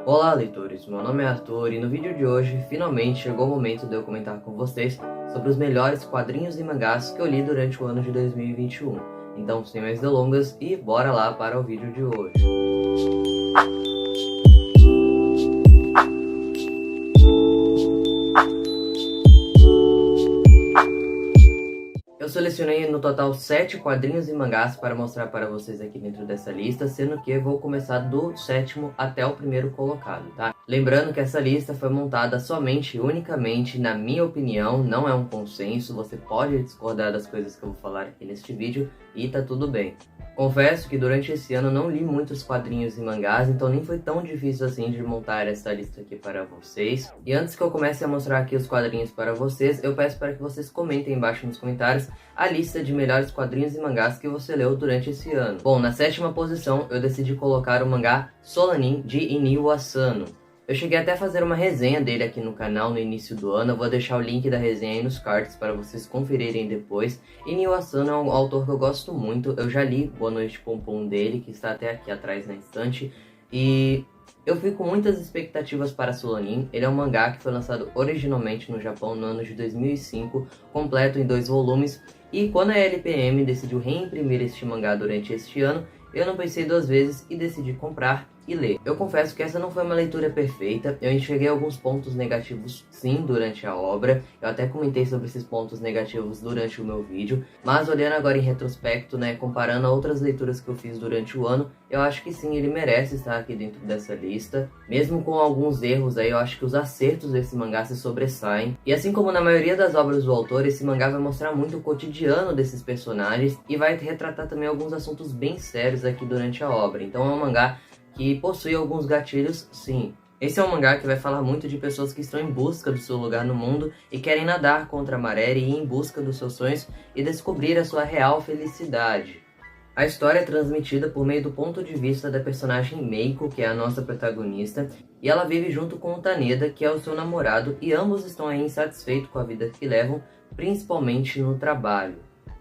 Olá, leitores! Meu nome é Arthur e no vídeo de hoje, finalmente chegou o momento de eu comentar com vocês sobre os melhores quadrinhos e mangás que eu li durante o ano de 2021. Então, sem mais delongas, e bora lá para o vídeo de hoje. Eu selecionei no total 7 quadrinhos e mangás para mostrar para vocês aqui dentro dessa lista, sendo que eu vou começar do 7º até o primeiro colocado, tá? Lembrando que essa lista foi montada somente e unicamente na minha opinião, não é um consenso, você pode discordar das coisas que eu vou falar aqui neste vídeo e tá tudo bem. Confesso que durante esse ano eu não li muitos quadrinhos e mangás, então nem foi tão difícil assim de montar essa lista aqui para vocês. E antes que eu comece a mostrar aqui os quadrinhos para vocês, eu peço para que vocês comentem embaixo nos comentários a lista de melhores quadrinhos e mangás que você leu durante esse ano. Bom, na 7ª posição eu decidi colocar o mangá Solanin de Inio Asano. Eu cheguei até a fazer uma resenha dele aqui no canal no início do ano, eu vou deixar o link da resenha aí nos cards para vocês conferirem depois. Inio Asano é um autor que eu gosto muito, eu já li Boa Noite Pompom dele, que está até aqui atrás na estante, e eu fui com muitas expectativas para Solanin. Ele é um mangá que foi lançado originalmente no Japão no ano de 2005, completo em 2 volumes, e quando a LPM decidiu reimprimir este mangá durante este ano, eu não pensei 2 vezes e decidi comprar e ler. Eu confesso que essa não foi uma leitura perfeita, eu enxerguei alguns pontos negativos sim durante a obra, eu até comentei sobre esses pontos negativos durante o meu vídeo, mas olhando agora em retrospecto, né, comparando a outras leituras que eu fiz durante o ano, eu acho que sim, ele merece estar aqui dentro dessa lista. Mesmo com alguns erros aí, eu acho que os acertos desse mangá se sobressaem. E assim como na maioria das obras do autor, esse mangá vai mostrar muito o cotidiano desses personagens e vai retratar também alguns assuntos bem sérios aqui durante a obra. Então é um mangá que possui alguns gatilhos, sim. Esse é um mangá que vai falar muito de pessoas que estão em busca do seu lugar no mundo e querem nadar contra a maré e ir em busca dos seus sonhos e descobrir a sua real felicidade. A história é transmitida por meio do ponto de vista da personagem Meiko, que é a nossa protagonista, e ela vive junto com o Taneda, que é o seu namorado, e ambos estão aí insatisfeitos com a vida que levam, principalmente no trabalho.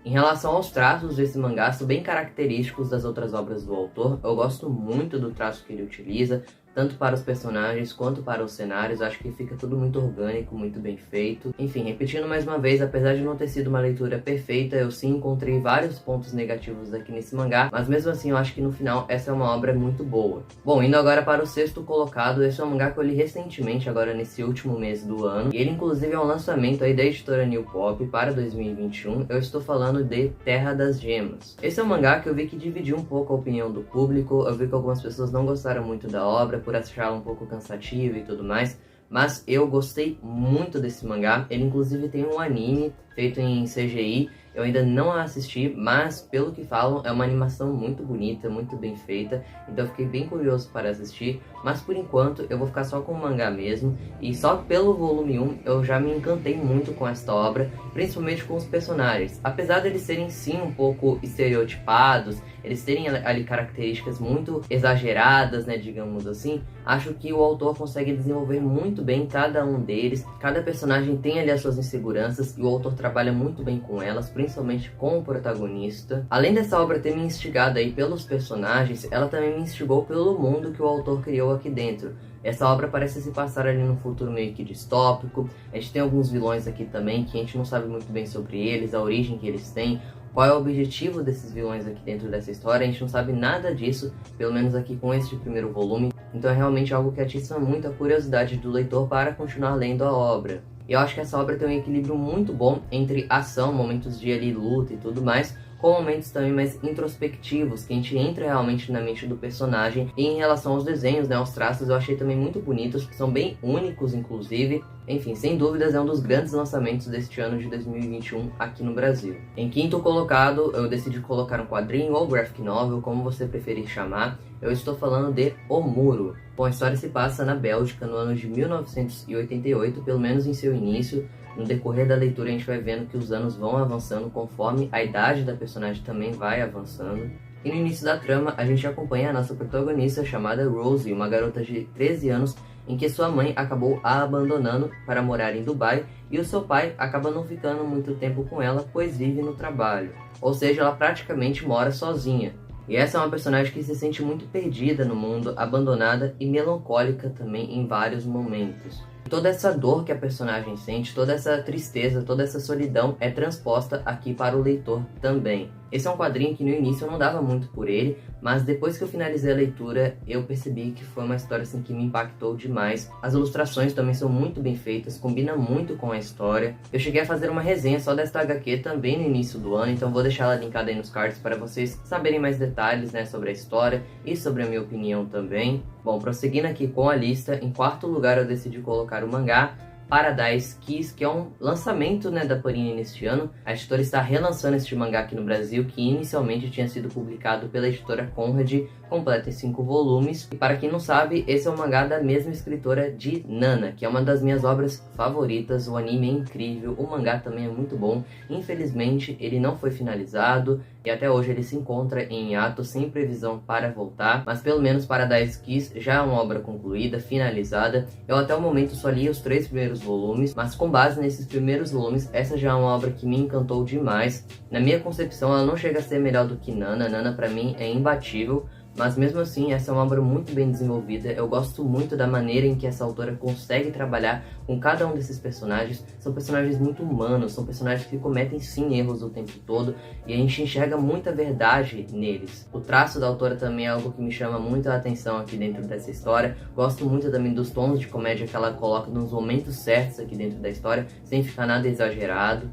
Em relação aos traços desse mangá, são bem característicos das outras obras do autor. Eu gosto muito do traço que ele utiliza, tanto para os personagens quanto para os cenários. Acho que fica tudo muito orgânico, muito bem feito. Enfim, repetindo mais uma vez, apesar de não ter sido uma leitura perfeita, eu sim encontrei vários pontos negativos aqui nesse mangá, mas mesmo assim eu acho que no final essa é uma obra muito boa. Bom, indo agora para o 6º colocado, esse é um mangá que eu li recentemente, agora nesse último mês do ano, e ele inclusive é um lançamento aí da editora New Pop para 2021. Eu estou falando de Terra das Gemas. Esse é um mangá que eu vi que dividiu um pouco a opinião do público. Eu vi que algumas pessoas não gostaram muito da obra, por achá-la um pouco cansativa e tudo mais, mas eu gostei muito desse mangá. Ele inclusive tem um anime feito em CGI, eu ainda não assisti, mas pelo que falam é uma animação muito bonita, muito bem feita, então eu fiquei bem curioso para assistir, mas por enquanto eu vou ficar só com o mangá mesmo, e só pelo volume 1 eu já me encantei muito com esta obra, principalmente com os personagens. Apesar de eles serem sim um pouco estereotipados, eles terem ali características muito exageradas, né, digamos assim, acho que o autor consegue desenvolver muito bem cada um deles. Cada personagem tem ali as suas inseguranças e o autor trabalha muito bem com elas, principalmente com o protagonista. Além dessa obra ter me instigado aí pelos personagens, ela também me instigou pelo mundo que o autor criou aqui dentro. Essa obra parece se passar ali num futuro meio que distópico. A gente tem alguns vilões aqui também que a gente não sabe muito bem sobre eles, a origem que eles têm, qual é o objetivo desses vilões aqui dentro dessa história. A gente não sabe nada disso, pelo menos aqui com este primeiro volume. Então é realmente algo que atiça muito a curiosidade do leitor para continuar lendo a obra. E eu acho que essa obra tem um equilíbrio muito bom entre ação, momentos de ali luta e tudo mais, com momentos também mais introspectivos, que a gente entra realmente na mente do personagem. E em relação aos desenhos, né, os traços eu achei também muito bonitos, que são bem únicos inclusive. Enfim, sem dúvidas é um dos grandes lançamentos deste ano de 2021 aqui no Brasil. Em 5º colocado, eu decidi colocar um quadrinho ou graphic novel, como você preferir chamar. Eu estou falando de O Muro. Bom, a história se passa na Bélgica no ano de 1988, pelo menos em seu início. No decorrer da leitura a gente vai vendo que os anos vão avançando conforme a idade da personagem também vai avançando. E no início da trama a gente acompanha a nossa protagonista chamada Rosie, uma garota de 13 anos em que sua mãe acabou a abandonando para morar em Dubai e o seu pai acaba não ficando muito tempo com ela, pois vive no trabalho. Ou seja, ela praticamente mora sozinha. E essa é uma personagem que se sente muito perdida no mundo, abandonada e melancólica também em vários momentos. Toda essa dor que a personagem sente, toda essa tristeza, toda essa solidão é transposta aqui para o leitor também. Esse é um quadrinho que no início eu não dava muito por ele, mas depois que eu finalizei a leitura, eu percebi que foi uma história assim, que me impactou demais. As ilustrações também são muito bem feitas, combinam muito com a história. Eu cheguei a fazer uma resenha só desta HQ também no início do ano, então vou deixar ela linkada aí nos cards para vocês saberem mais detalhes, né, sobre a história e sobre a minha opinião também. Bom, prosseguindo aqui com a lista, em quarto lugar eu decidi colocar o mangá Paradise Kiss, que é um lançamento, né, da Panini neste ano. A editora está relançando este mangá aqui no Brasil, que inicialmente tinha sido publicado pela editora Conrad, completa em 5 volumes. E para quem não sabe, esse é um mangá da mesma escritora de Nana, que é uma das minhas obras favoritas. O anime é incrível, o mangá também é muito bom. Infelizmente, ele não foi finalizado e até hoje ele se encontra em hiato, sem previsão para voltar. Mas pelo menos Paradise Kiss já é uma obra concluída, finalizada. Eu até o momento só li os 3 primeiros volumes, mas com base nesses primeiros volumes, essa já é uma obra que me encantou demais. Na minha concepção, ela não chega a ser melhor do que Nana. Nana pra mim é imbatível, mas mesmo assim essa é uma obra muito bem desenvolvida. Eu gosto muito da maneira em que essa autora consegue trabalhar com cada um desses personagens. São personagens muito humanos, são personagens que cometem sim erros o tempo todo e a gente enxerga muita verdade neles. O traço da autora também é algo que me chama muito a atenção aqui dentro dessa história. Gosto muito também dos tons de comédia que ela coloca nos momentos certos aqui dentro da história, sem ficar nada exagerado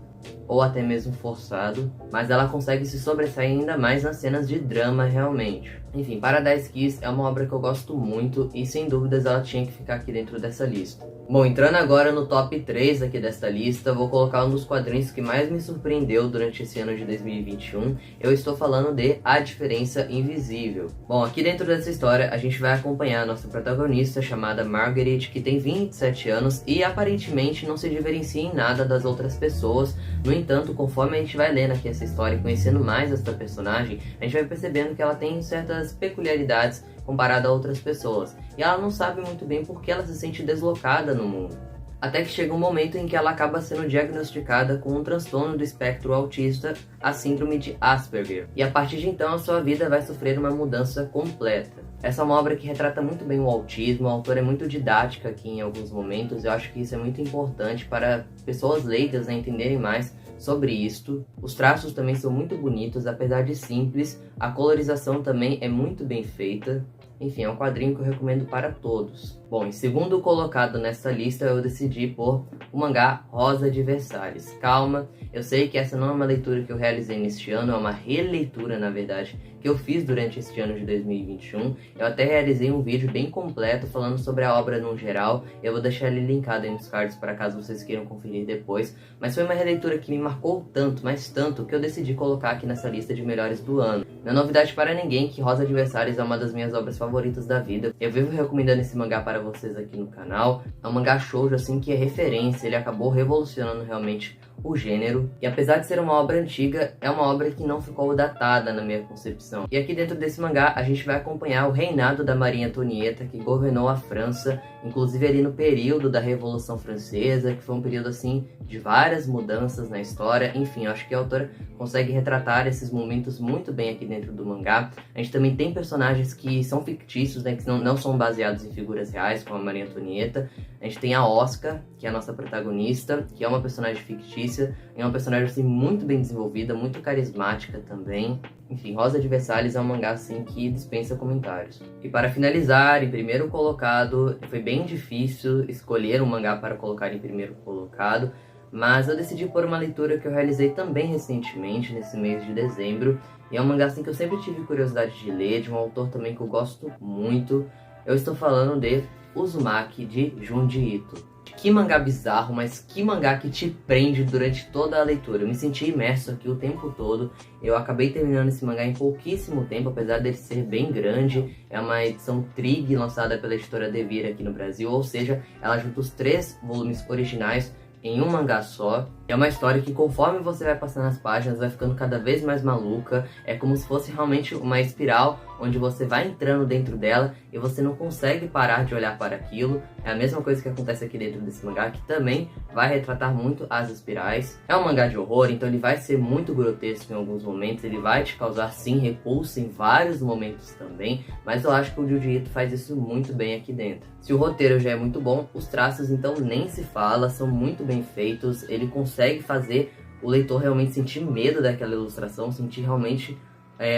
ou até mesmo forçado, mas ela consegue se sobressair ainda mais nas cenas de drama realmente. Enfim, Paradise Kiss é uma obra que eu gosto muito e sem dúvidas ela tinha que ficar aqui dentro dessa lista. Bom, entrando agora no top 3 aqui desta lista, vou colocar um dos quadrinhos que mais me surpreendeu durante esse ano de 2021. Eu estou falando de A Diferença Invisível. Bom, aqui dentro dessa história a gente vai acompanhar a nossa protagonista chamada Margaret, que tem 27 anos e aparentemente não se diferencia em nada das outras pessoas. No entanto, conforme a gente vai lendo aqui essa história e conhecendo mais essa personagem, a gente vai percebendo que ela tem certas peculiaridades comparada a outras pessoas, e ela não sabe muito bem por que ela se sente deslocada no mundo. Até que chega um momento em que ela acaba sendo diagnosticada com um transtorno do espectro autista, a síndrome de Asperger, e a partir de então a sua vida vai sofrer uma mudança completa. Essa é uma obra que retrata muito bem o autismo, a autora é muito didática aqui em alguns momentos, eu acho que isso é muito importante para pessoas leigas, né, entenderem mais sobre isto. Os traços também são muito bonitos, apesar de simples, a colorização também é muito bem feita. Enfim, é um quadrinho que eu recomendo para todos. Bom, em segundo colocado nessa lista eu decidi pôr o mangá Rosa de Versalhes. Calma, eu sei que essa não é uma leitura que eu realizei neste ano, é uma releitura na verdade, que eu fiz durante este ano de 2021. Eu até realizei um vídeo bem completo falando sobre a obra no geral, eu vou deixar ele linkado aí nos cards para caso vocês queiram conferir depois. Mas foi uma releitura que me marcou tanto, mas tanto, que eu decidi colocar aqui nessa lista de melhores do ano. Não é novidade para ninguém que Rosa de Versalhes é uma das minhas obras favoritas da vida. Eu vivo recomendando esse mangá para vocês aqui no canal. É um mangá shoujo assim que é referência, ele acabou revolucionando realmente o gênero. E apesar de ser uma obra antiga, é uma obra que não ficou datada na minha concepção. E aqui dentro desse mangá a gente vai acompanhar o reinado da Maria Antonieta, que governou a França, inclusive ali no período da Revolução Francesa, que foi um período assim de várias mudanças na história. Enfim, eu acho que a autora consegue retratar esses momentos muito bem aqui dentro do mangá. A gente também tem personagens que são fictícios, né, que não são baseados em figuras reais, como a Maria Antonieta. A gente tem a Oscar, que é a nossa protagonista, que é uma personagem fictícia, é uma personagem assim muito bem desenvolvida, muito carismática também. Enfim, Rosa de Versalhes é um mangá assim que dispensa comentários. E para finalizar, em primeiro colocado, foi bem difícil escolher um mangá para colocar em primeiro colocado, mas eu decidi pôr uma leitura que eu realizei também recentemente, nesse mês de dezembro, e é um mangá assim que eu sempre tive curiosidade de ler, de um autor também que eu gosto muito. Eu estou falando de Uzumaki, de Junji Ito. Que mangá bizarro, mas que mangá que te prende durante toda a leitura. Eu me senti imerso aqui o tempo todo. Eu acabei terminando esse mangá em pouquíssimo tempo, apesar dele ser bem grande. É uma edição Trig, lançada pela editora Devir aqui no Brasil, ou seja, ela junta os 3 volumes originais em um mangá só. É uma história que, conforme você vai passando as páginas, vai ficando cada vez mais maluca. É como se fosse realmente uma espiral onde você vai entrando dentro dela e você não consegue parar de olhar para aquilo. É a mesma coisa que acontece aqui dentro desse mangá, que também vai retratar muito as espirais. É um mangá de horror, então ele vai ser muito grotesco em alguns momentos, ele vai te causar sim repulsa em vários momentos também, mas eu acho que o Junji Ito faz isso muito bem aqui dentro. Se o roteiro já é muito bom, os traços então nem se fala, são muito bem feitos, ele consegue fazer o leitor realmente sentir medo daquela ilustração, sentir realmente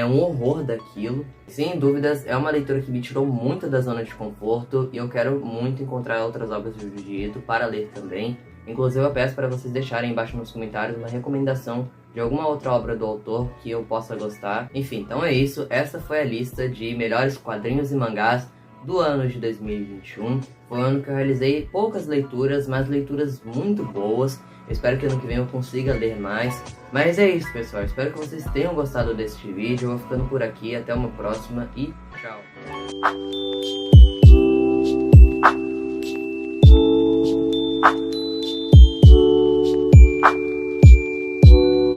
um horror daquilo. Sem dúvidas, é uma leitura que me tirou muito da zona de conforto e eu quero muito encontrar outras obras do Junji Ito para ler também. Inclusive eu peço para vocês deixarem embaixo nos comentários uma recomendação de alguma outra obra do autor que eu possa gostar. Enfim, então é isso. Essa foi a lista de melhores quadrinhos e mangás do ano de 2021. Foi um ano que eu realizei poucas leituras, mas leituras muito boas. Eu espero que ano que vem eu consiga ler mais. Mas é isso, pessoal. Espero que vocês tenham gostado deste vídeo. Eu vou ficando por aqui. Até uma próxima e tchau!